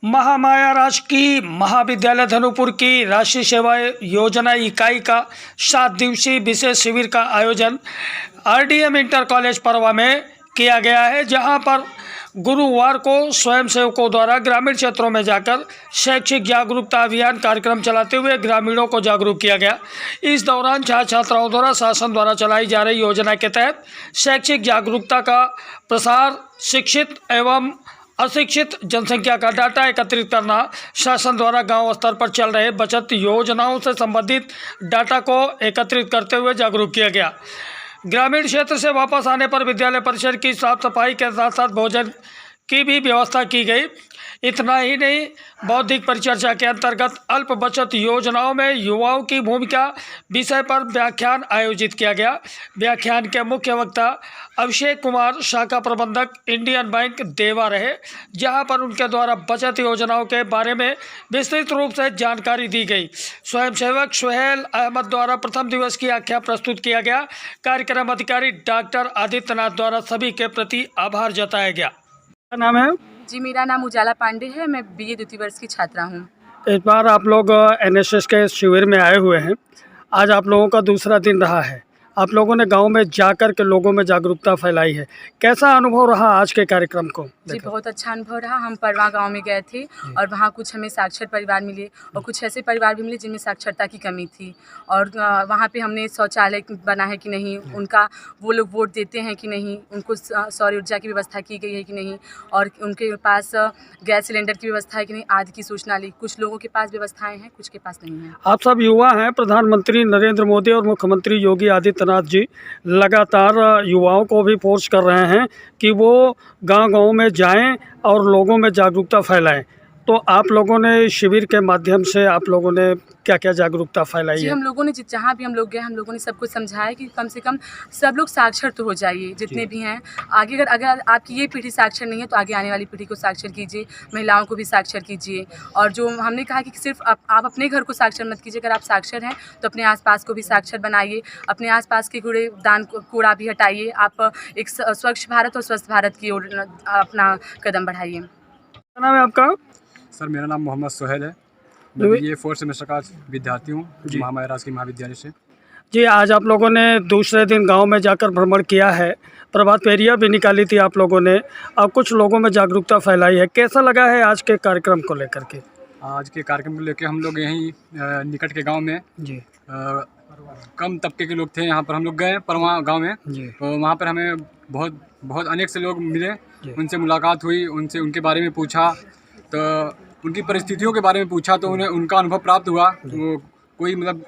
महामाया राजकीय महाविद्यालय धनुपुर की राष्ट्रीय सेवा योजना इकाई का 7 दिवसीय विशेष शिविर का आयोजन आरडीएम इंटर कॉलेज परवा में किया गया है, जहां पर गुरुवार को स्वयंसेवकों द्वारा ग्रामीण क्षेत्रों में जाकर शैक्षिक जागरूकता अभियान कार्यक्रम चलाते हुए ग्रामीणों को जागरूक किया गया। इस दौरान छात्र छात्राओं द्वारा शासन द्वारा चलाई जा रही योजना के तहत शैक्षिक जागरूकता का प्रसार, शिक्षित एवं अशिक्षित जनसंख्या का डाटा एकत्रित करना, शासन द्वारा गांव स्तर पर चल रहे बचत योजनाओं से संबंधित डाटा को एकत्रित करते हुए जागरूक किया गया। ग्रामीण क्षेत्र से वापस आने पर विद्यालय परिसर की साफ सफाई के साथ साथ भोजन की भी व्यवस्था की गई। इतना ही नहीं, बौद्धिक परिचर्चा के अंतर्गत अल्प बचत योजनाओं में युवाओं की भूमिका विषय पर व्याख्यान आयोजित किया गया। व्याख्यान के मुख्य वक्ता अभिषेक कुमार, शाखा प्रबंधक इंडियन बैंक देवा रहे, जहां पर उनके द्वारा बचत योजनाओं के बारे में विस्तृत रूप से जानकारी दी गई। स्वयंसेवक सुहेल अहमद द्वारा प्रथम दिवस की आख्या प्रस्तुत किया गया। कार्यक्रम अधिकारी डॉक्टर आदित्यनाथ द्वारा सभी के प्रति आभार जताया गया। क्या नाम है? जी, मेरा नाम उजाला पांडे है। मैं बीए द्वितीय वर्ष की छात्रा हूँ। इस बार आप लोग एनएसएस के शिविर में आए हुए हैं। आज आप लोगों का दूसरा दिन रहा है। आप लोगों ने गांव में जाकर के लोगों में जागरूकता फैलाई है। कैसा अनुभव रहा आज के कार्यक्रम को? जी, बहुत अच्छा अनुभव रहा। हम परवा गांव में गए थे और वहाँ कुछ हमें साक्षर परिवार मिले और कुछ ऐसे परिवार भी मिले जिनमें साक्षरता की कमी थी। और वहाँ पे हमने शौचालय बना है कि नहीं, उनका वो लोग वोट देते हैं कि नहीं, उनको सौर ऊर्जा की व्यवस्था की गई है कि नहीं, और उनके पास गैस सिलेंडर की व्यवस्था है कि नहीं, आदि की सूचना ली। कुछ लोगों के पास व्यवस्थाएँ हैं, कुछ के पास नहीं है। आप सब युवा हैं। प्रधानमंत्री नरेंद्र मोदी और मुख्यमंत्री योगी आदित्यनाथ जी लगातार युवाओं को भी फोर्स कर रहे हैं कि वो गांव-गांव में जाएं और लोगों में जागरूकता फैलाएं। तो आप लोगों ने शिविर के माध्यम से आप लोगों ने क्या क्या जागरूकता फैलाई जी, है? हम लोगों ने जहाँ भी हम लोग गए, हम लोगों ने सबको समझाया कि कम से कम सब लोग साक्षर तो हो जाइए, जितने भी हैं। आगे अगर आपकी ये पीढ़ी साक्षर नहीं है तो आगे आने वाली पीढ़ी को साक्षर कीजिए, महिलाओं को भी साक्षर कीजिए। और जो हमने कहा कि सिर्फ आप अपने घर को साक्षर मत कीजिए, अगर आप साक्षर हैं तो अपने आसपास को भी साक्षर बनाइए, अपने आसपास के कूड़ा भी हटाइए। आप एक स्वच्छ भारत और स्वस्थ भारत की ओर अपना कदम बढ़ाइए। क्या नाम है आपका? सर, मेरा नाम मोहम्मद सुहेल है। मैं ये 4th सेमेस्टर का विद्यार्थी हूँ महामाया राजकीय महाविद्यालय से। जी, आज आप लोगों ने दूसरे दिन गांव में जाकर भ्रमण किया है, प्रभात फेरियां भी निकाली थी आप लोगों ने और कुछ लोगों में जागरूकता फैलाई है। कैसा लगा है आज के कार्यक्रम को लेकर के? आज के कार्यक्रम को लेकर हम लोग यहीं निकट के गांव में जी कम तबके के लोग थे। यहाँ पर हम लोग गए परवा गांव में, तो वहाँ पर हमें बहुत अनेक से लोग मिले। उनसे मुलाकात हुई, उनसे उनके बारे में पूछा, तो उनकी परिस्थितियों के बारे में पूछा, तो उन्हें उनका अनुभव प्राप्त हुआ। वो कोई मतलब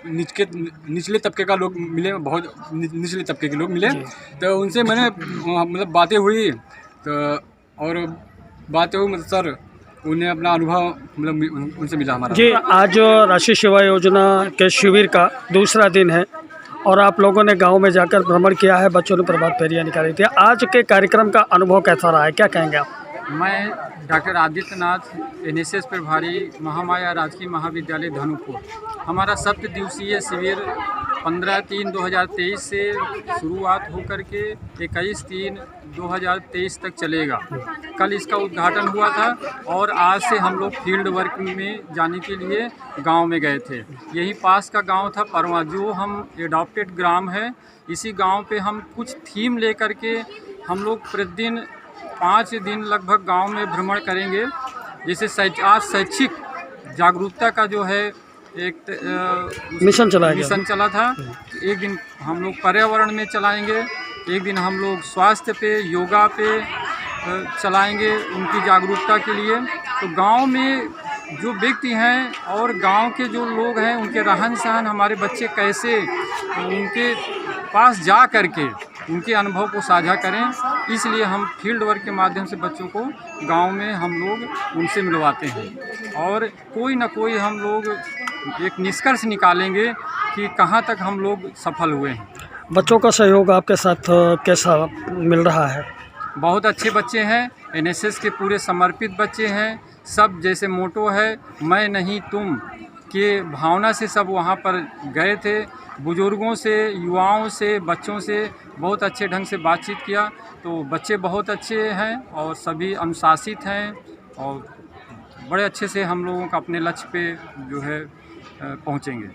निचले तबके का लोग मिले, बहुत निचले तबके के लोग मिले, तो उनसे मैंने मतलब बातें हुई, तो और बातें हुई मतलब सर उन्हें अपना अनुभव मतलब उनसे मिला हमारा। जी, आज राष्ट्रीय सेवा योजना के शिविर का दूसरा दिन है और आप लोगों ने गांव में जाकर भ्रमण किया है, बच्चों ने प्रभात फेरियां निकाली थी। आज के कार्यक्रम का अनुभव कैसा रहा है, क्या कहेंगे आप? मैं डॉक्टर आदित्यनाथ, एनएसएस प्रभारी, महामाया राजकीय महाविद्यालय धनुपुर। हमारा 7 दिवसीय शिविर 15/3/2023 से शुरुआत होकर के 21/3/2023 तक चलेगा। कल इसका उद्घाटन हुआ था और आज से हम लोग फील्ड वर्क में जाने के लिए गांव में गए थे। यही पास का गांव था परवा, जो हम एडॉप्टेड ग्राम है। इसी गांव पे हम कुछ थीम लेकर के हम लोग प्रतिदिन 5 दिन लगभग गांव में भ्रमण करेंगे। जैसे आज शैक्षिक जागरूकता का जो है एक मिशन चला था। एक दिन हम लोग पर्यावरण में चलाएंगे, एक दिन हम लोग स्वास्थ्य पे, योगा पे चलाएंगे उनकी जागरूकता के लिए। तो गांव में जो व्यक्ति हैं और गांव के जो लोग हैं, उनके रहन सहन, हमारे बच्चे कैसे उनके पास जा करके उनके अनुभव को साझा करें, इसलिए हम फील्ड वर्क के माध्यम से बच्चों को गांव में हम लोग उनसे मिलवाते हैं और कोई ना कोई हम लोग एक निष्कर्ष निकालेंगे कि कहां तक हम लोग सफल हुए हैं। बच्चों का सहयोग आपके साथ कैसा मिल रहा है? बहुत अच्छे बच्चे हैं, एनएसएस के पूरे समर्पित बच्चे हैं। सब जैसे मोटो है मैं नहीं तुम के भावना से सब वहाँ पर गए थे। बुजुर्गों से, युवाओं से, बच्चों से बहुत अच्छे ढंग से बातचीत किया। तो बच्चे बहुत अच्छे हैं और सभी अनुशासित हैं और बड़े अच्छे से हम लोगों का अपने लक्ष्य पे जो है पहुँचेंगे।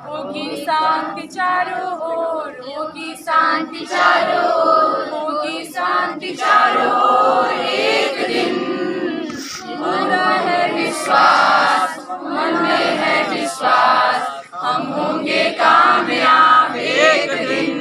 होगी शांति चारों ओर, होगी शांति चारों ओर, होगी शांति चारों ओर एक दिन। पूरा है विश्वास, मन में है विश्वास, हम होंगे कामयाब एक दिन।